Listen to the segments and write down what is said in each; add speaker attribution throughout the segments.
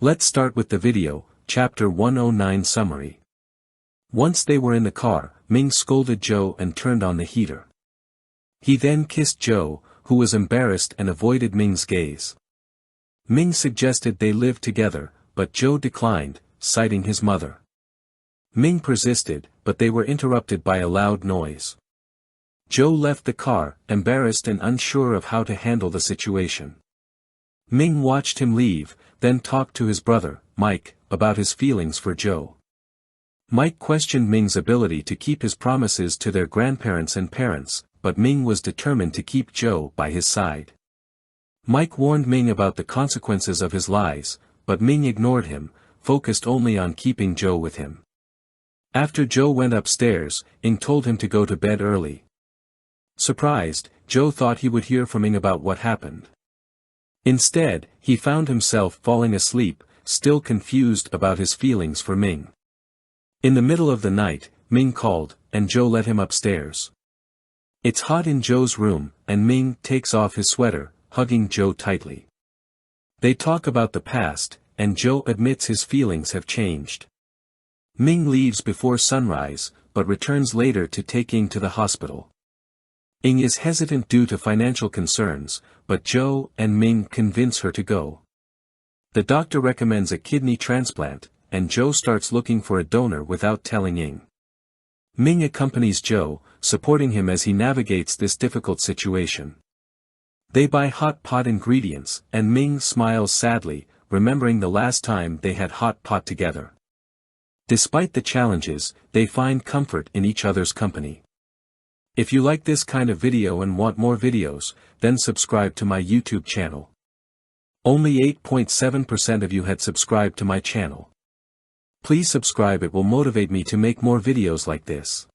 Speaker 1: Let's start with the video, Chapter 109 Summary. Once they were in the car, Ming scolded Joe and turned on the heater. He then kissed Joe, who was embarrassed and avoided Ming's gaze. Ming suggested they live together, but Joe declined, citing his mother. Ming persisted, but they were interrupted by a loud noise. Joe left the car, embarrassed and unsure of how to handle the situation. Ming watched him leave, then talked to his brother, Mike, about his feelings for Joe. Mike questioned Ming's ability to keep his promises to their grandparents and parents, but Ming was determined to keep Joe by his side. Mike warned Ming about the consequences of his lies, but Ming ignored him, focused only on keeping Joe with him. After Joe went upstairs, Ming told him to go to bed early. Surprised, Joe thought he would hear from Ming about what happened. Instead, he found himself falling asleep, still confused about his feelings for Ming. In the middle of the night, Ming called, and Joe let him upstairs. It's hot in Joe's room, and Ming takes off his sweater, hugging Joe tightly. They talk about the past, and Joe admits his feelings have changed. Ming leaves before sunrise, but returns later to take Ming to the hospital. Ming is hesitant due to financial concerns, but Joe and Ming convince her to go. The doctor recommends a kidney transplant, and Joe starts looking for a donor without telling Ming. Ming accompanies Joe, supporting him as he navigates this difficult situation. They buy hot pot ingredients, and Ming smiles sadly, remembering the last time they had hot pot together. Despite the challenges, they find comfort in each other's company. If you like this kind of video and want more videos, then subscribe to my YouTube channel. Only 8.7% of you had subscribed to my channel. Please subscribe, it will motivate me to make more videos like this.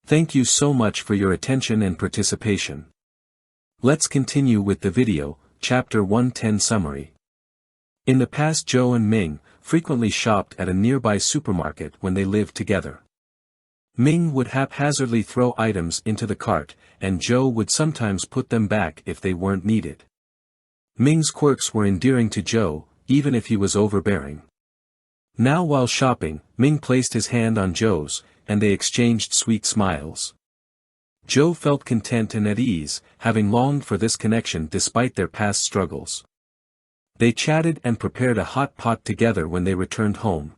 Speaker 1: Thank you so much for your attention and participation. Let's continue with the video, Chapter 110 Summary. In the past, Joe and Ming frequently shopped at a nearby supermarket when they lived together. Ming would haphazardly throw items into the cart, and Joe would sometimes put them back if they weren't needed. Ming's quirks were endearing to Joe, even if he was overbearing. Now while shopping, Ming placed his hand on Joe's, and they exchanged sweet smiles. Joe felt content and at ease, having longed for this connection despite their past struggles. They chatted and prepared a hot pot together when they returned home.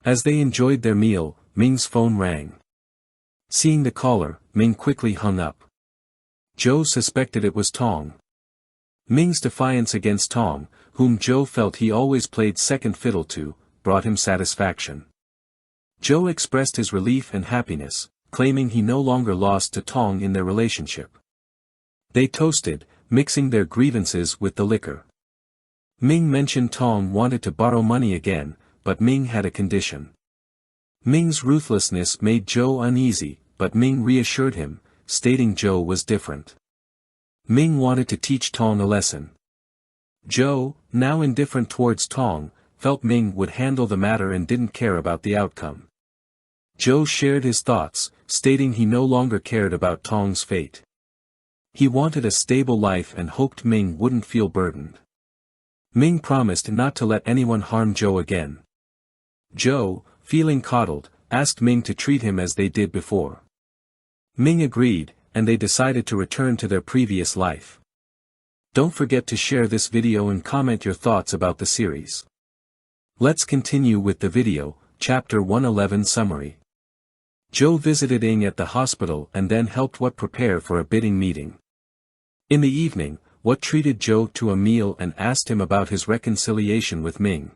Speaker 1: As they enjoyed their meal, Ming's phone rang. Seeing the caller, Ming quickly hung up. Joe suspected it was Tong. Ming's defiance against Tong, whom Joe felt he always played second fiddle to, brought him satisfaction. Joe expressed his relief and happiness, claiming he no longer lost to Tong in their relationship. They toasted, mixing their grievances with the liquor. Ming mentioned Tong wanted to borrow money again, but Ming had a condition. Ming's ruthlessness made Joe uneasy, but Ming reassured him, stating Joe was different. Ming wanted to teach Tong a lesson. Joe, now indifferent towards Tong, felt Ming would handle the matter and didn't care about the outcome. Joe shared his thoughts, stating he no longer cared about Tong's fate. He wanted a stable life and hoped Ming wouldn't feel burdened. Ming promised not to let anyone harm Joe again. Joe, feeling coddled, asked Ming to treat him as they did before. Ming agreed, and they decided to return to their previous life. Don't forget to share this video and comment your thoughts about the series. Let's continue with the video, Chapter 111 Summary. Joe visited Ming at the hospital and then helped What prepare for a bidding meeting. In the evening, What treated Joe to a meal and asked him about his reconciliation with Ming.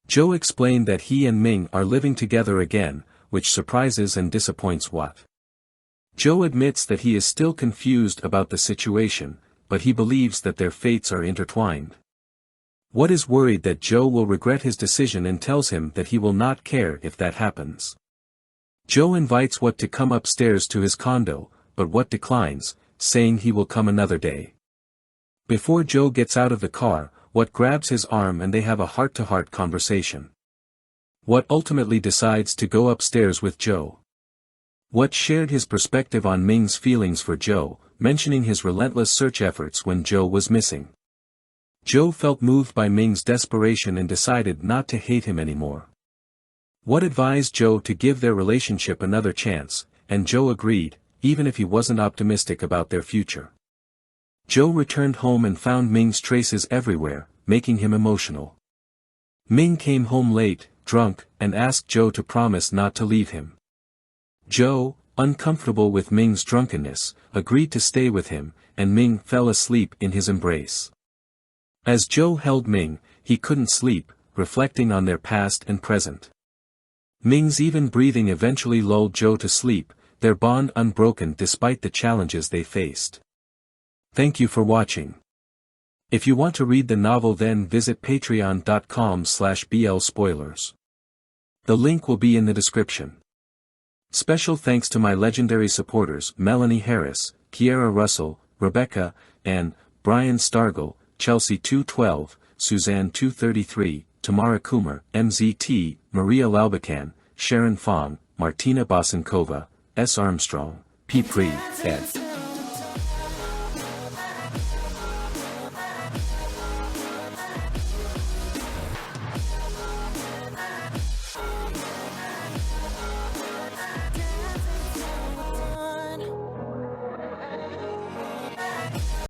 Speaker 1: Joe explained that he and Ming are living together again, which surprises and disappoints What. Joe admits that he is still confused about the situation, but he believes that their fates are intertwined. What is worried that Joe will regret his decision and tells him that he will not care if that happens. Joe invites What to come upstairs to his condo, but What declines, saying he will come another day. Before Joe gets out of the car, What grabs his arm and they have a heart-to-heart conversation. What ultimately decides to go upstairs with Joe. What shared his perspective on Ming's feelings for Joe, mentioning his relentless search efforts when Joe was missing. Joe felt moved by Ming's desperation and decided not to hate him anymore. What advised Joe to give their relationship another chance, and Joe agreed, even if he wasn't optimistic about their future. Joe returned home and found Ming's traces everywhere, making him emotional. Ming came home late, drunk, and asked Joe to promise not to leave him. Joe, uncomfortable with Ming's drunkenness, agreed to stay with him, and Ming fell asleep in his embrace. As Joe held Ming, he couldn't sleep, reflecting on their past and present. Ming's even breathing eventually lulled Joe to sleep, their bond unbroken despite the challenges they faced. Thank you for watching. If you want to read the novel, then visit patreon.com/blspoilers. The link will be in the description. Special thanks to my legendary supporters Melanie Harris, Kiera Russell, Rebecca, Ann, Brian Stargell, Chelsea 212, Suzanne 233, Tamara Kumar, MZT, Maria Lalbacan, Sharon Fong, Martina Bosankova, S. Armstrong, P. Pri, Ed.